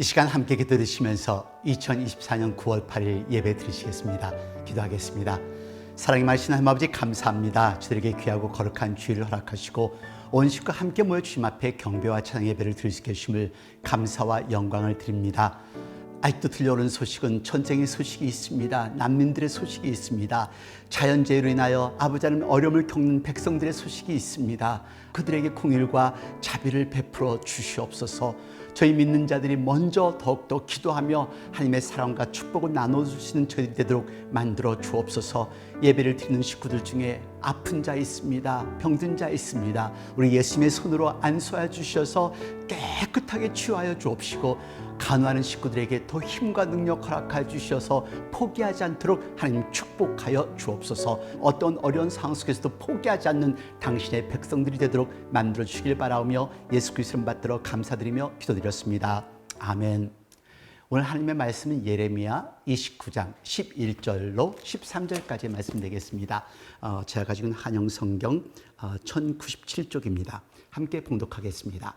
이 시간 함께 기도드리시면서 2024년 9월 8일 예배 드리시겠습니다. 기도하겠습니다. 사랑이 많으신 하나님 아버지 감사합니다. 저들에게 귀하고 거룩한 주일을 허락하시고 온 식구 함께 모여 주님 앞에 경배와 찬양 예배를 드릴 수 있게 해주심을 감사와 영광을 드립니다. 아직도 들려오는 소식은 전쟁의 소식이 있습니다. 난민들의 소식이 있습니다. 자연재해로 인하여 아버지 하나님 어려움을 겪는 백성들의 소식이 있습니다. 그들에게 공의와 자비를 베풀어 주시옵소서. 저희 믿는 자들이 먼저 더욱더 기도하며 하나님의 사랑과 축복을 나눠주시는 저희들이 되도록 만들어 주옵소서. 예배를 드리는 식구들 중에 아픈 자 있습니다. 병든 자 있습니다. 우리 예수님의 손으로 안수하여 주셔서 깨끗하게 치유하여 주옵시고, 간호하는 식구들에게 더 힘과 능력 허락하여 주셔서 포기하지 않도록 하나님 축복하여 주옵소서. 어떤 어려운 상황 속에서도 포기하지 않는 당신의 백성들이 되도록 만들어 주시길 바라오며 예수 그리스도 이름 받들어 감사드리며 기도드렸습니다. 아멘. 오늘 하나님의 말씀은 예레미야 29장 11절로 13절까지 말씀되겠습니다. 제가 가지고 있는 한영성경 1097쪽입니다. 함께 봉독하겠습니다.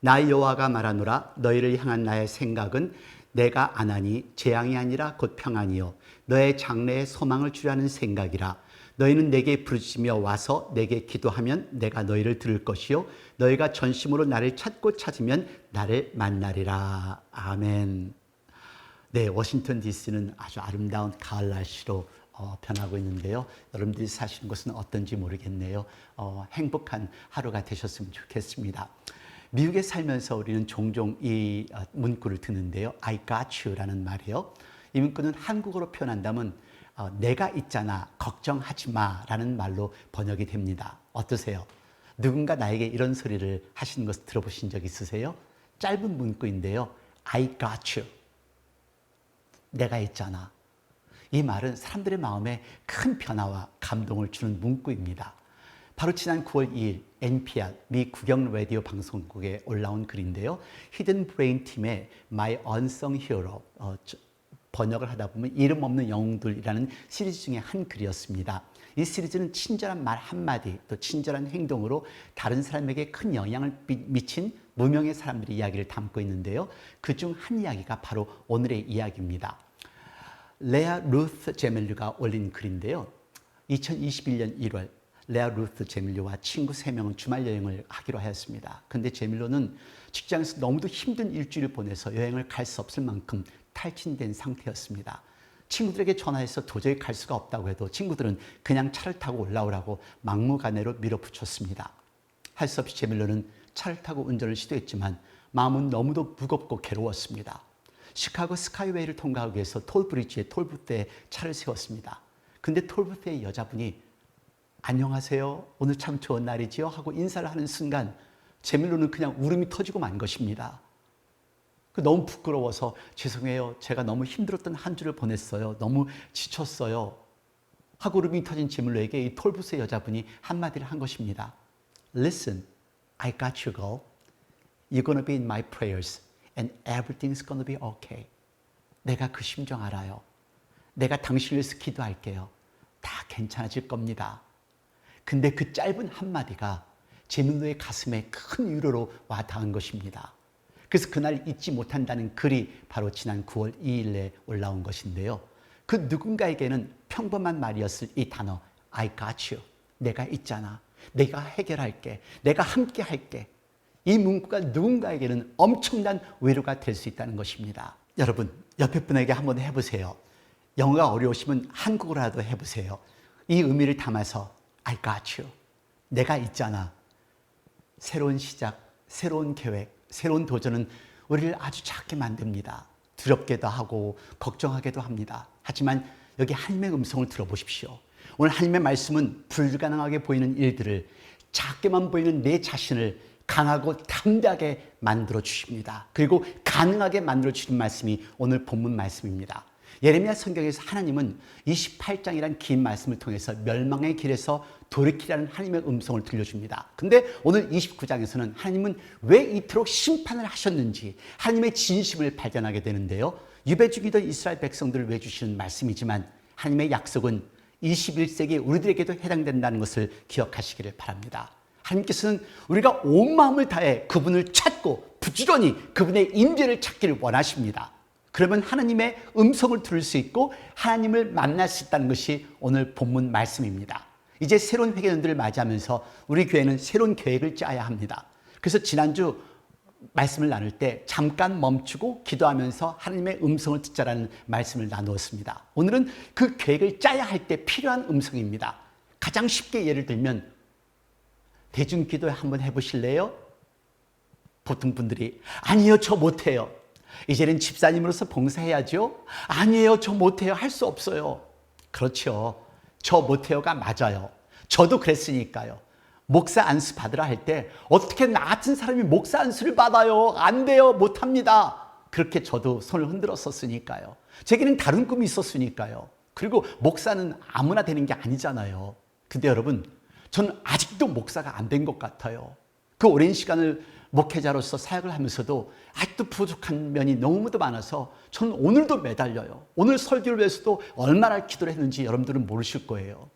나 여호와가 말하노라. 너희를 향한 나의 생각은 내가 안 하니 재앙이 아니라 곧 평안이요 너의 장래에 소망을 주려는 생각이라. 너희는 내게 부르짖으며 와서 내게 기도하면 내가 너희를 들을 것이요 너희가 전심으로 나를 찾고 찾으면 나를 만나리라. 아멘. 네, 워싱턴 DC는 아주 아름다운 가을 날씨로 변하고 있는데요. 여러분들이 사시는 곳은 어떤지 모르겠네요. 행복한 하루가 되셨으면 좋겠습니다. 미국에 살면서 우리는 종종 이 문구를 듣는데요. I got you라는 말이에요. 이 문구는 한국어로 표현한다면 내가 있잖아, 걱정하지 마라는 말로 번역이 됩니다. 어떠세요? 누군가 나에게 이런 소리를 하시는 것을 들어보신 적 있으세요? 짧은 문구인데요. I got you. 내가 있잖아. 이 말은 사람들의 마음에 큰 변화와 감동을 주는 문구입니다. 바로 지난 9월 2일 NPR 미 국영 라디오 방송국에 올라온 글인데요. 히든 브레인 팀의 My Unsung Hero, 번역을 하다 보면 이름 없는 영웅들이라는 시리즈 중에 한 글이었습니다. 이 시리즈는 친절한 말 한마디 또 친절한 행동으로 다른 사람에게 큰 영향을 미친 무명의 사람들의 이야기를 담고 있는데요. 그중 한 이야기가 바로 오늘의 이야기입니다. 레아 루스 제멜류가 올린 글인데요. 2021년 1월 레아 루스 제밀로와 친구 3명은 주말 여행을 하기로 하였습니다. 그런데 제밀로는 직장에서 너무도 힘든 일주일을 보내서 여행을 갈 수 없을 만큼 탈진된 상태였습니다. 친구들에게 전화해서 도저히 갈 수가 없다고 해도 친구들은 그냥 차를 타고 올라오라고 막무가내로 밀어붙였습니다. 할 수 없이 제밀로는 차를 타고 운전을 시도했지만 마음은 너무도 무겁고 괴로웠습니다. 시카고 스카이웨이를 통과하기 위해서 톨브리지의 톨부스에 차를 세웠습니다. 근데 톨부스의 여자분이 안녕하세요. 오늘 참 좋은 날이지요? 하고 인사를 하는 순간 제밀로는 그냥 울음이 터지고 만 것입니다. 너무 부끄러워서 죄송해요. 제가 너무 힘들었던 한 주를 보냈어요. 너무 지쳤어요. 하고 울음이 터진 제밀로에게 이 톨부스의 여자분이 한마디를 한 것입니다. Listen, I got you, girl. You're gonna be in my prayers and everything's gonna be okay. 내가 그 심정 알아요. 내가 당신을 위해서 기도할게요. 다 괜찮아질 겁니다. 근데 그 짧은 한마디가 제밀로의 가슴에 큰 위로로 와 닿은 것입니다. 그래서 그날 잊지 못한다는 글이 바로 지난 9월 2일에 올라온 것인데요. 그 누군가에게는 평범한 말이었을 이 단어 I got you. 내가 있잖아. 내가 해결할게. 내가 함께 할게. 이 문구가 누군가에게는 엄청난 위로가 될 수 있다는 것입니다. 여러분, 옆에 분에게 한번 해보세요. 영어가 어려우시면 한국어라도 해보세요. 이 의미를 담아서 I got you. 내가 있잖아. 새로운 시작, 새로운 계획, 새로운 도전은 우리를 아주 작게 만듭니다. 두렵게도 하고 걱정하게도 합니다. 하지만 여기 하나님의 음성을 들어보십시오. 오늘 하나님의 말씀은 불가능하게 보이는 일들을 작게만 보이는 내 자신을 강하고 담대하게 만들어 주십니다. 그리고 가능하게 만들어 주시는 말씀이 오늘 본문 말씀입니다. 예레미야 성경에서 하나님은 28장이라는 긴 말씀을 통해서 멸망의 길에서 돌이키라는 하나님의 음성을 들려줍니다. 근데 오늘 29장에서는 하나님은 왜 이토록 심판을 하셨는지 하나님의 진심을 발견하게 되는데요. 유배 중이던 이스라엘 백성들을 위해 주시는 말씀이지만 하나님의 약속은 21세기 우리들에게도 해당된다는 것을 기억하시기를 바랍니다. 하나님께서는 우리가 온 마음을 다해 그분을 찾고 부지런히 그분의 임재를 찾기를 원하십니다. 그러면 하나님의 음성을 들을 수 있고 하나님을 만날 수 있다는 것이 오늘 본문 말씀입니다. 이제 새로운 회개년들을 맞이하면서 우리 교회는 새로운 계획을 짜야 합니다. 그래서 지난주 말씀을 나눌 때 잠깐 멈추고 기도하면서 하나님의 음성을 듣자라는 말씀을 나누었습니다. 오늘은 그 계획을 짜야 할 때 필요한 음성입니다. 가장 쉽게 예를 들면 대중기도 한번 해보실래요? 보통 분들이 아니요, 저 못해요. 이제는 집사님으로서 봉사해야죠. 아니에요, 저 못해요. 할 수 없어요. 그렇죠. 저 못해요가 맞아요. 저도 그랬으니까요. 목사 안수 받으라 할 때 어떻게 나 같은 사람이 목사 안수를 받아요? 안 돼요. 못합니다. 그렇게 저도 손을 흔들었었으니까요. 제게는 다른 꿈이 있었으니까요. 그리고 목사는 아무나 되는 게 아니잖아요. 근데 여러분, 저는 아직도 목사가 안 된 것 같아요. 그 오랜 시간을 목회자로서 사역을 하면서도 아직도 부족한 면이 너무도 많아서 저는 오늘도 매달려요. 오늘 설교를 위해서도 얼마나 기도를 했는지 여러분들은 모르실 거예요.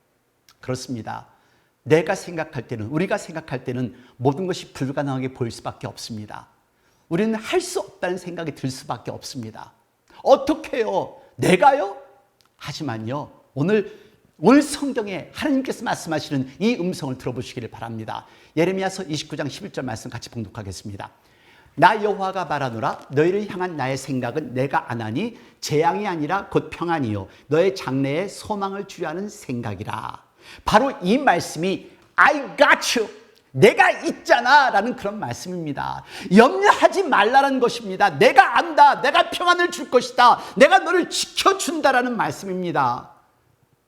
그렇습니다. 내가 생각할 때는, 우리가 생각할 때는 모든 것이 불가능하게 보일 수밖에 없습니다. 우리는 할 수 없다는 생각이 들 수밖에 없습니다. 어떻게 해요? 내가요? 하지만요, 오늘 성경에 하나님께서 말씀하시는 이 음성을 들어보시기를 바랍니다. 예레미야서 29장 11절 말씀 같이 봉독하겠습니다. 나 여호와가 말하노라. 너희를 향한 나의 생각은 내가 안하니 재앙이 아니라 곧 평안이요 너의 장래에 소망을 주려 하는 생각이라. 바로 이 말씀이 I got you, 내가 있잖아 라는 그런 말씀입니다. 염려하지 말라는 것입니다. 내가 안다. 내가 평안을 줄 것이다. 내가 너를 지켜준다라는 말씀입니다.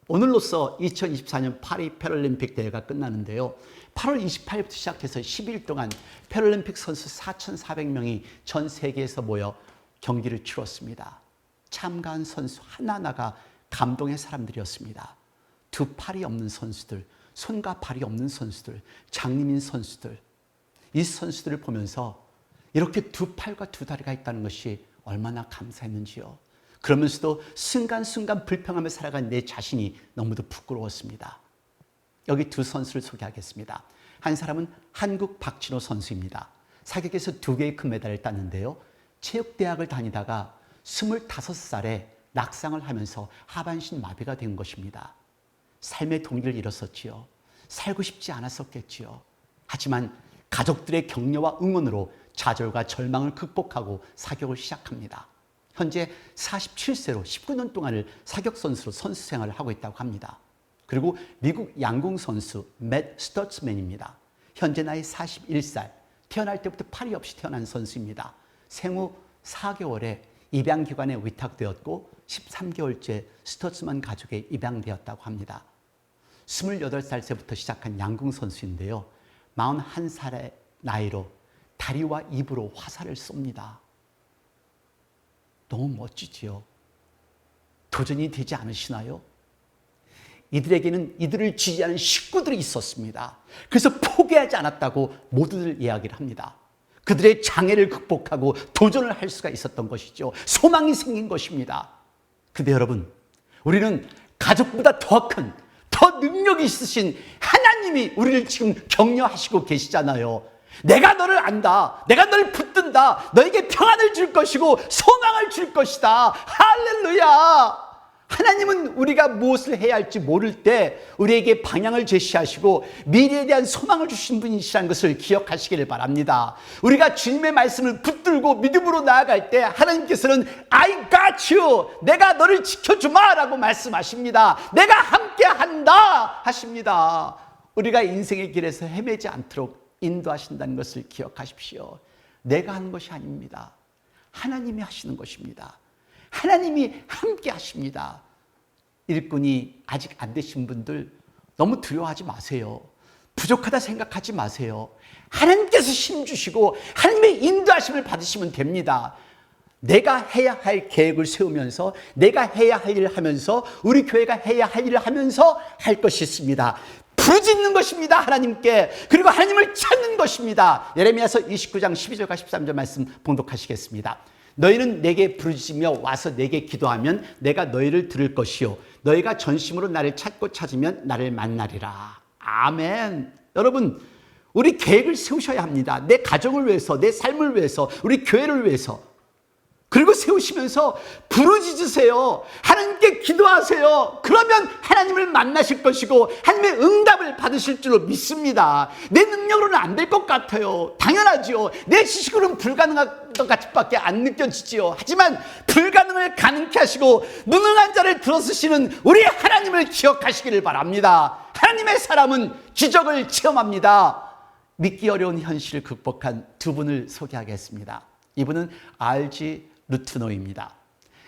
오늘로써 2024년 파리 패럴림픽 대회가 끝나는데요. 8월 28일부터 시작해서 10일 동안 패럴림픽 선수 4,400명이 전 세계에서 모여 경기를 치렀습니다. 참가한 선수 하나하나가 감동의 사람들이었습니다. 두 팔이 없는 선수들, 손과 발이 없는 선수들, 장님인 선수들, 이 선수들을 보면서 이렇게 두 팔과 두 다리가 있다는 것이 얼마나 감사했는지요. 그러면서도 순간순간 불평하며 살아간 내 자신이 너무도 부끄러웠습니다. 여기 두 선수를 소개하겠습니다. 한 사람은 한국 박진호 선수입니다. 사격에서 2개의 금메달을 땄는데요. 체육대학을 다니다가 25살에 낙상을 하면서 하반신 마비가 된 것입니다. 삶의 동기를 잃었었지요. 살고 싶지 않았었겠지요. 하지만 가족들의 격려와 응원으로 좌절과 절망을 극복하고 사격을 시작합니다. 현재 47세로 19년 동안을 사격 선수로 선수 생활을 하고 있다고 합니다. 그리고 미국 양궁 선수 맷 스터츠맨입니다. 현재 나이 41살, 태어날 때부터 팔이 없이 태어난 선수입니다. 생후 4개월에 입양기관에 위탁되었고 13개월째 스터츠맨 가족에 입양되었다고 합니다. 28살 때부터 시작한 양궁 선수인데요. 41살의 나이로 다리와 입으로 화살을 쏩니다. 너무 멋지지요. 도전이 되지 않으시나요? 이들에게는 이들을 지지하는 식구들이 있었습니다. 그래서 포기하지 않았다고 모두들 이야기를 합니다. 그들의 장애를 극복하고 도전을 할 수가 있었던 것이죠. 소망이 생긴 것입니다. 근데 여러분, 우리는 가족보다 더 큰, 더 능력이 있으신 하나님이 우리를 지금 격려하시고 계시잖아요. 내가 너를 안다. 내가 너를 붙든다. 너에게 평안을 줄 것이고 소망을 줄 것이다. 할렐루야. 하나님은 우리가 무엇을 해야 할지 모를 때 우리에게 방향을 제시하시고 미래에 대한 소망을 주신 분이시라는 것을 기억하시기를 바랍니다. 우리가 주님의 말씀을 붙들고 믿음으로 나아갈 때 하나님께서는 I got you, 내가 너를 지켜주마 라고 말씀하십니다. 내가 함께한다 하십니다. 우리가 인생의 길에서 헤매지 않도록 인도하신다는 것을 기억하십시오. 내가 하는 것이 아닙니다. 하나님이 하시는 것입니다. 하나님이 함께 하십니다. 일꾼이 아직 안 되신 분들 너무 두려워하지 마세요. 부족하다 생각하지 마세요. 하나님께서 힘주시고 하나님의 인도하심을 받으시면 됩니다. 내가 해야 할 계획을 세우면서 내가 해야 할 일을 하면서 우리 교회가 해야 할 일을 하면서 할 것이 있습니다. 부르짖는 것입니다. 하나님께. 그리고 하나님을 찾는 것입니다. 예레미야서 29장 12절과 13절 말씀 봉독하시겠습니다. 너희는 내게 부르짖으며 와서 내게 기도하면 내가 너희를 들을 것이요 너희가 전심으로 나를 찾고 찾으면 나를 만나리라. 아멘. 여러분, 우리 계획을 세우셔야 합니다. 내 가정을 위해서, 내 삶을 위해서, 우리 교회를 위해서. 그리고 세우시면서 부르짖으세요. 하나님께 기도하세요. 그러면 하나님을 만나실 것이고 하나님의 응답을 받으실 줄로 믿습니다. 내 능력으로는 안 될 것 같아요. 당연하지요. 내 지식으로는 불가능한 것 같이밖에 안 느껴지지요. 하지만 불가능을 가능케 하시고 무능한 자를 들어쓰시는 우리 하나님을 기억하시기를 바랍니다. 하나님의 사람은 기적을 체험합니다. 믿기 어려운 현실을 극복한 두 분을 소개하겠습니다. 이분은 RG 루트노입니다.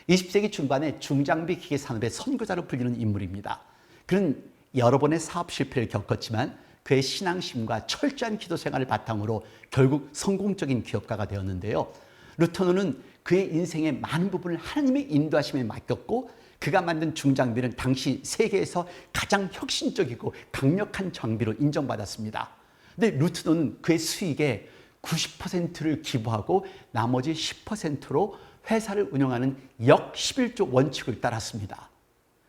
20세기 중반에 중장비 기계 산업의 선구자로 불리는 인물입니다. 그는 여러 번의 사업 실패를 겪었지만 그의 신앙심과 철저한 기도 생활을 바탕으로 결국 성공적인 기업가가 되었는데요. 루트노는 그의 인생의 많은 부분을 하나님의 인도하심에 맡겼고 그가 만든 중장비는 당시 세계에서 가장 혁신적이고 강력한 장비로 인정받았습니다. 근데 루트노는 그의 수익의 90%를 기부하고 나머지 10%로 회사를 운영하는 역 11조 원칙을 따랐습니다.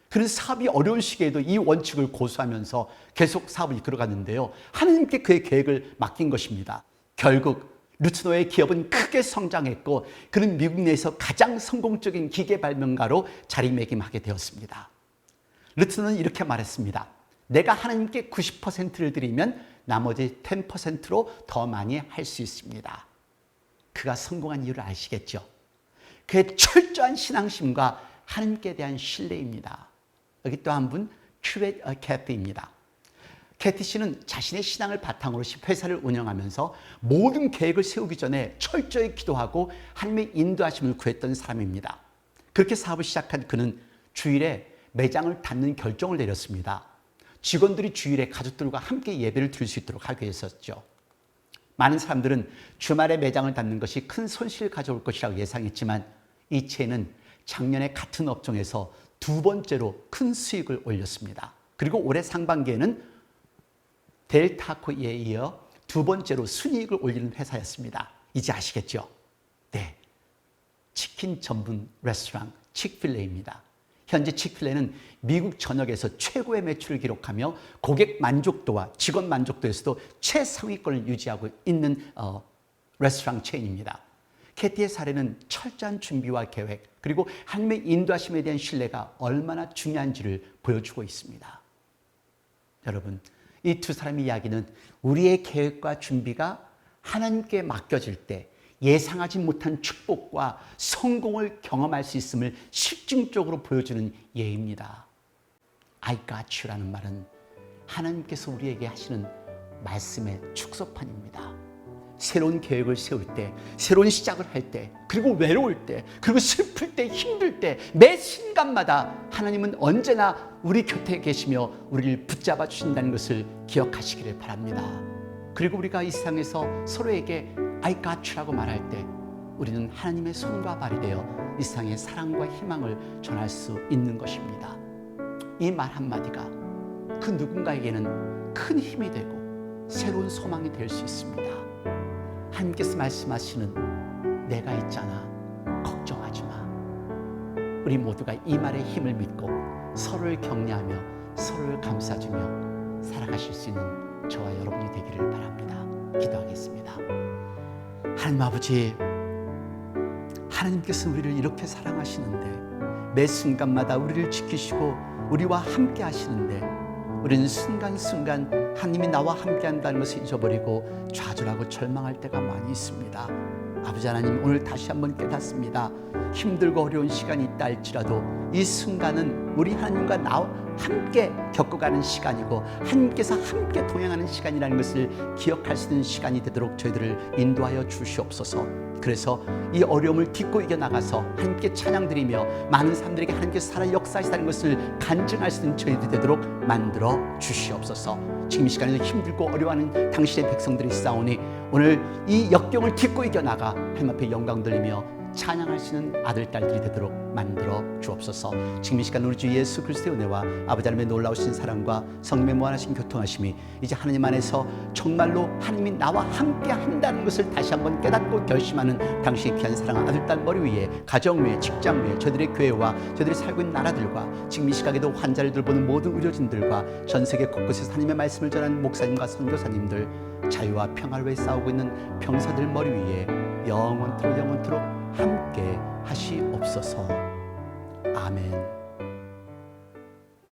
그는 사업이 어려운 시기에도 이 원칙을 고수하면서 계속 사업을 이끌어갔는데요. 하나님께 그의 계획을 맡긴 것입니다. 결국 루트노의 기업은 크게 성장했고 그는 미국 내에서 가장 성공적인 기계 발명가로 자리매김하게 되었습니다. 루트노는 이렇게 말했습니다. 내가 하나님께 90%를 드리면 나머지 10%로 더 많이 할 수 있습니다. 그가 성공한 이유를 아시겠죠? 그의 철저한 신앙심과 하나님께 대한 신뢰입니다. 여기 또 한 분, 캐티입니다. 캐티 씨는 자신의 신앙을 바탕으로 회사를 운영하면서 모든 계획을 세우기 전에 철저히 기도하고 하나님의 인도하심을 구했던 사람입니다. 그렇게 사업을 시작한 그는 주일에 매장을 닫는 결정을 내렸습니다. 직원들이 주일에 가족들과 함께 예배를 드릴 수 있도록 하기 위해서였죠. 많은 사람들은 주말에 매장을 닫는 것이 큰 손실을 가져올 것이라고 예상했지만 이 체인은 작년에 같은 업종에서 두 번째로 큰 수익을 올렸습니다. 그리고 올해 상반기에는 델타코에 이어 두 번째로 순이익을 올리는 회사였습니다. 이제 아시겠죠? 네, 치킨 전문 레스토랑 칙필레이입니다. 현재 칙필레이는 미국 전역에서 최고의 매출을 기록하며 고객 만족도와 직원 만족도에서도 최상위권을 유지하고 있는 레스토랑 체인입니다. 캐티의 사례는 철저한 준비와 계획 그리고 하나님의 인도하심에 대한 신뢰가 얼마나 중요한지를 보여주고 있습니다. 여러분, 이 두 사람의 이야기는 우리의 계획과 준비가 하나님께 맡겨질 때 예상하지 못한 축복과 성공을 경험할 수 있음을 실증적으로 보여주는 예입니다. I got you라는 말은 하나님께서 우리에게 하시는 말씀의 축소판입니다. 새로운 계획을 세울 때, 새로운 시작을 할 때, 그리고 외로울 때, 그리고 슬플 때, 힘들 때, 매 순간마다 하나님은 언제나 우리 곁에 계시며 우리를 붙잡아 주신다는 것을 기억하시기를 바랍니다. 그리고 우리가 이 세상에서 서로에게 I got you라고 말할 때 우리는 하나님의 손과 발이 되어 이 세상에 사랑과 희망을 전할 수 있는 것입니다. 이 말 한마디가 그 누군가에게는 큰 힘이 되고 새로운 소망이 될 수 있습니다. 하나님께서 말씀하시는 내가 있잖아, 걱정하지 마. 우리 모두가 이 말의 힘을 믿고 서로를 격려하며 서로를 감싸주며 살아가실 수 있는 저와 여러분이 되기를 바랍니다. 기도하겠습니다. 하나님 아버지, 하나님께서 우리를 이렇게 사랑하시는데 매 순간마다 우리를 지키시고 우리와 함께 하시는데 우리는 순간순간 하나님이 나와 함께 한다는 것을 잊어버리고 좌절하고 절망할 때가 많이 있습니다. 아버지 하나님, 오늘 다시 한번 깨닫습니다. 힘들고 어려운 시간이 있다 할지라도 이 순간은 우리 하나님과 나와 함께 겪어가는 시간이고 하나님께서 함께 동행하는 시간이라는 것을 기억할 수 있는 시간이 되도록 저희들을 인도하여 주시옵소서. 그래서 이 어려움을 딛고 이겨나가서 하나님께 찬양드리며 많은 사람들에게 하나님께서 살아 역사하시다는 것을 간증할 수 있는 저희들이 되도록 만들어 주시옵소서. 지금 이 시간에도 힘들고 어려워하는 당신의 백성들이 있사오니 오늘 이 역경을 딛고 이겨나가 하나님 앞에 영광 돌리며 찬양할 수 있는 아들, 딸들이 되도록 만들어 주옵소서. 지금 이 시간 우리 주 예수 그리스도의 은혜와 아버지 하나님의 놀라우신 사랑과 성령의 무한하신 교통하심이 이제 하나님 안에서 정말로 하나님이 나와 함께 한다는 것을 다시 한번 깨닫고 결심하는 당신의 귀한 사랑한 아들, 딸 머리 위에, 가정 위에, 직장 위에, 저들의 교회와 저들이 살고 있는 나라들과 지금 이 시각에도 환자를 돌보는 모든 의료진들과 전 세계 곳곳에서 하나님의 말씀을 전하는 목사님과 선교사님들, 자유와 평화를 위해 싸우고 있는 병사들 머리 위에 영원토록 함께 하시옵소서. 아멘.